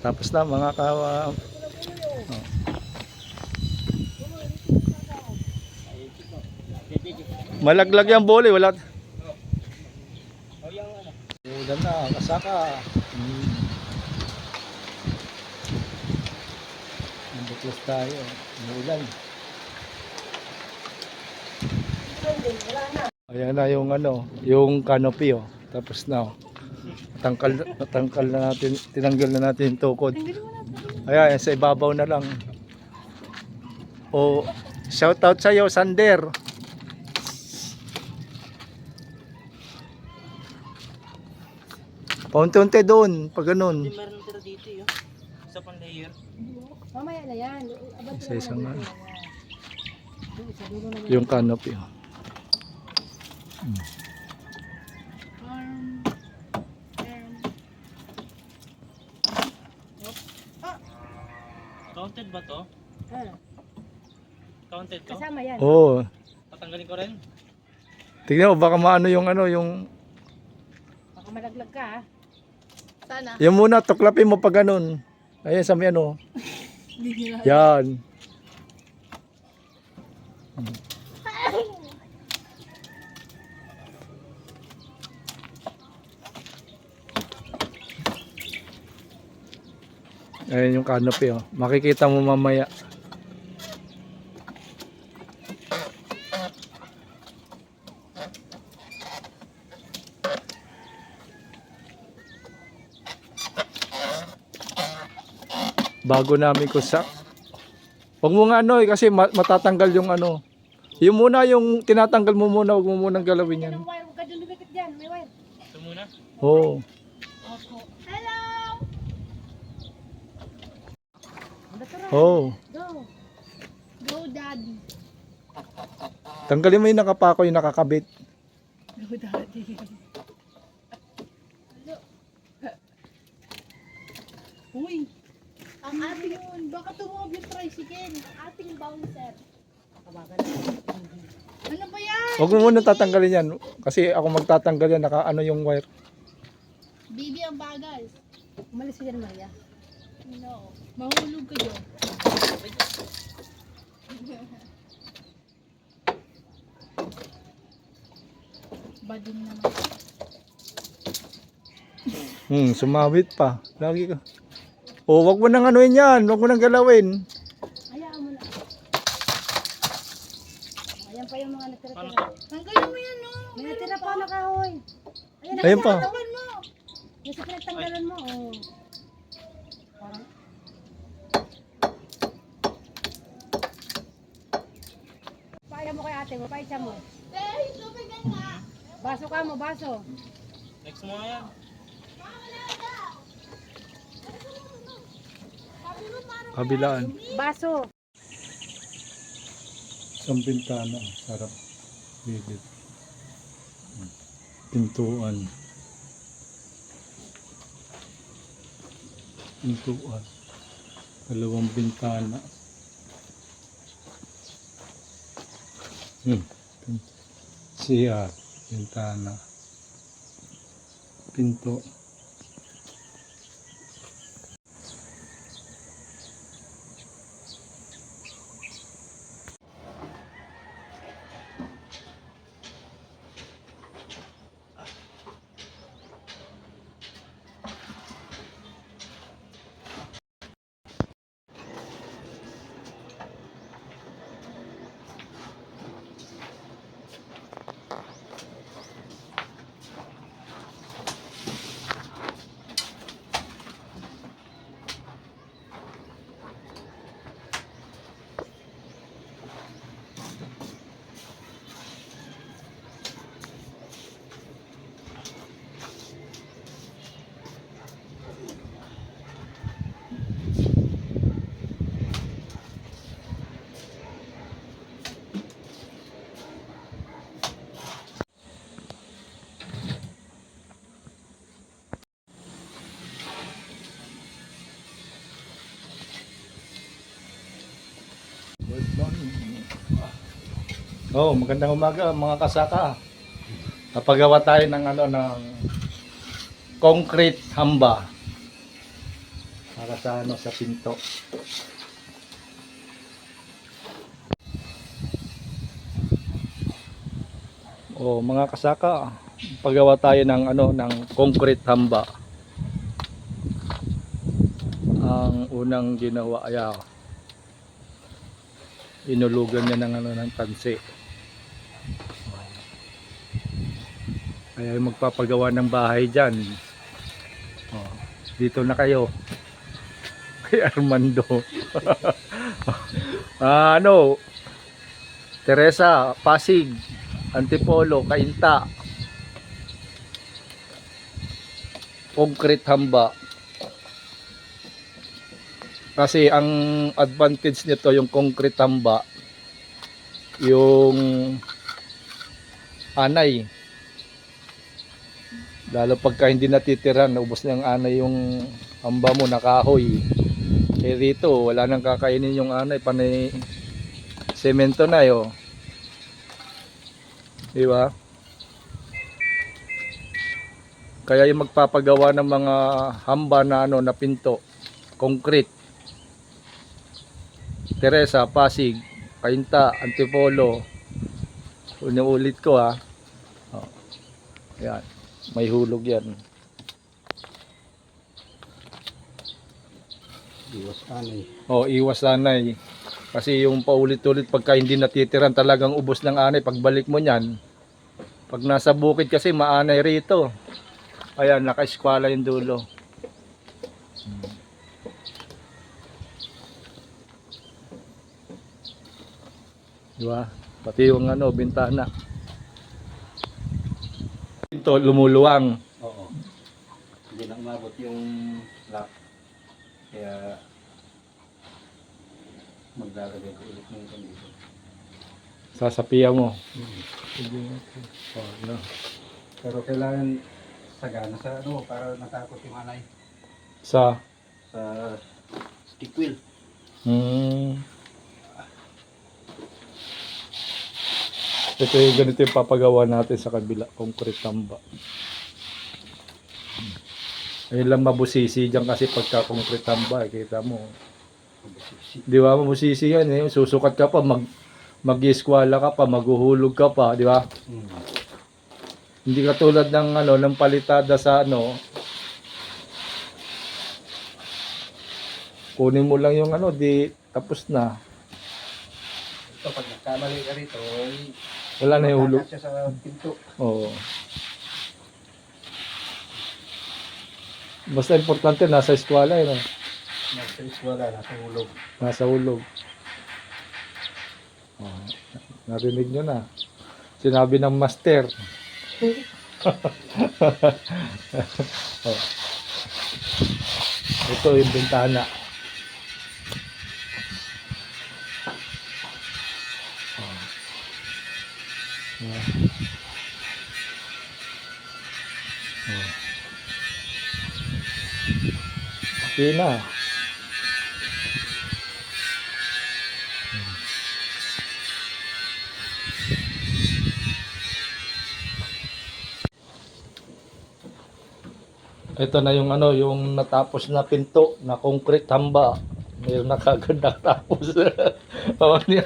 Tapos na mga malaglag yung bole, wala. Ulan na, kasaka. Nanduklas tayo. Ulan. Ayan na yung yung canopy Tapos na natangkal na natin, tinanggal na natin yung tukod. Ayan, sa ibabaw na lang. Shout out sa iyo, Sander. Paunti-unti doon, pag ganun. Hindi meron tira dito yun. Isa pang layer. Mamaya na yan. Isa nga. Yung canopy. Counted ba to? Counted to? Kasama yan. Oo. Tatanggalin ko rin? Tignan mo, baka maano yung Baka malaglag ka ha. Sana. yung muna, tuklapin mo pag ganun. Ayan, sa may Yan. Ayan yung canopy Makikita mo mamaya. Bago namin kusak. Huwag mo nga kasi matatanggal yung Yung muna yung tinatanggal mo muna, huwag mo munang galawin yan. Huwag ka dun lumikit dyan, may wire. Ito muna? Oo. Hello! Oo. Go! Go daddy! Tanggalin mo yung nakapako, yung nakakabit. Go daddy! Uy! Ang ating yun, baka tumawag yung tricycle. Ang ating bouncer. Kabagan na. Ano ba yan? Huwag mo muna tatanggalin yan. Kasi ako magtatanggal yan, yung wire. Bibi ang bagal. Umalis ka dyan, Maria. No. Mahulog ka dyan. Bading naman. Sumawit pa. Lagi ka. Wag mo nang yan. Wag mo nang galawin. Hayaan mo na. Ayan pa yung mga natira-tira. Tanggalin mo yan, no? May natira pa na kahoy. Ayan pa. Yung sa pinagtanggalan mo, Parang... Paaya mo kay ate mo, paisa mo. Baso ka mo, baso. Next mo nga yan. Kabilaan. Baso. Isang bintana. Sarap. Bibit. Pintuan. Pintuan. Dalawang bintana. CR. Bintana. Pinto. Magandang umaga mga kasaka. Napagawa tayo ng ng concrete hamba. para sa ano, sa pinto. O mga kasaka, paggawa tayo ng ano, ng concrete hamba. Ang unang ginawa ay inulugan niya ng ano, ng tansi. Kaya magpapagawa ng bahay diyan. Oh, dito na kayo. Kay Armando. Ano? Teresa, Pasig, Antipolo, Cainta. Concrete hamba. Kasi ang advantage nito yung concrete hamba, yung anay. Lalo pagka hindi natitira, naubos na yung anay yung hamba mo, nakahoy. Eh dito, wala nang kakainin yung anay, panay semento na yo. Di ba? Kaya yung magpapagawa ng mga hamba na ano, na pinto, concrete. Teresa, Pasig, Cainta, Antipolo. Ulit ko ha. Oh. Yan. May hulog yan. Iwas anay. Oh, iwas anay. Kasi yung paulit-ulit pagka hindi natitiran, talagang ubos ng anay. Pagbalik mo niyan, pag nasa bukid kasi maanay rito. Ayan, naka-eskwala yung dulo. Diba? Pati yung ano, bintana. Ito, lumuluwang. Oo. Hindi na umabot yung lock. Kaya maglalagay ko ulit ng dito. Sasapian mo. Oh, no. Pero kailangan sagana sa ano para matakot yung anay Sa stick wheel. Ito yung ganito yung papagawa natin sa kabila, concrete hamba. Ayun lang mabusisi dyan kasi pagka concrete hamba, kita mo. Di ba, mabusisi yan eh. Susukat ka pa, mag-eskwala ka pa, maghuhulog ka pa, di ba? Hindi katulad ng ano, ng palitada sa ano. Kunin mo lang yung ano, di tapos na. Ito pag nagkamali ka rito, Wala na yung hulog. siya sa pinto. Oo. Basta importante nasa eskwela eh, no? Nasa iswala, nasa hulog. Nasa hulog. Oh, narinig nyo na. Sinabi ng master. Oh. Ito yung bintana. Oh. Yeah. Oh. Okay na. Ito na yung ano, yung natapos na pinto na concrete hamba. Mayroon na kagad natapos. Pawag niya.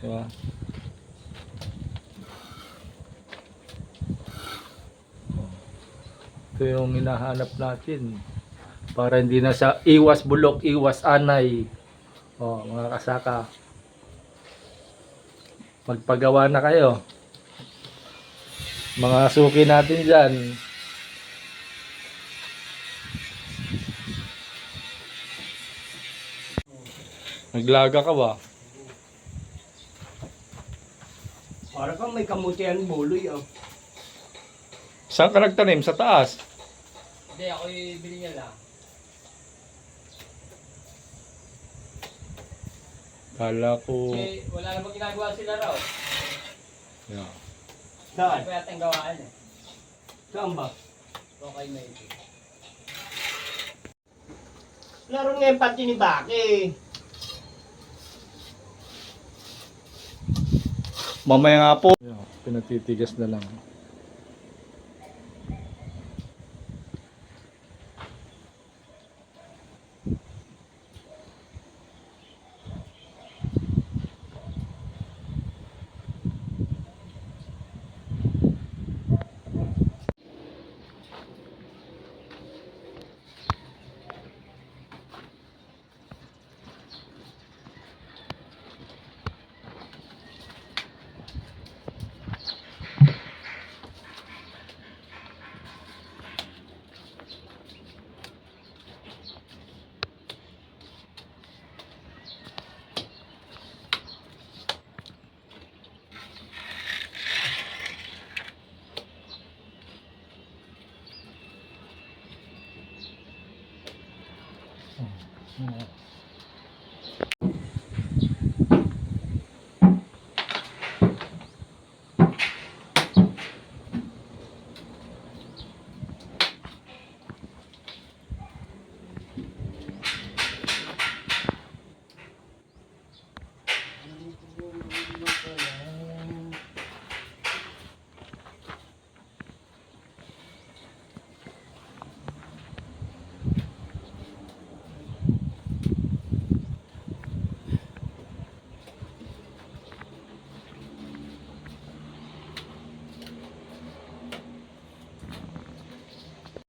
Diba? Ito yung hinahanap natin. Para hindi na sa iwas bulok, iwas anay. Oh, mga kasaka. Magpagawa na kayo. Mga suki natin dyan. Naglaga ka ba? Para kang may kamutihan buloy ah. Saan ka nagtanim? Sa taas? Hindi, ako bili niya lang. Kala ko... Kasi wala namang ginagawa sila raw. Yeah. Saan? Kaya tayong gawaan eh. Saan ba? Okay na ito. Laro nga yung pati ni Baki. Mamaya nga po. Yeah, pinatitigas na lang. Hmm.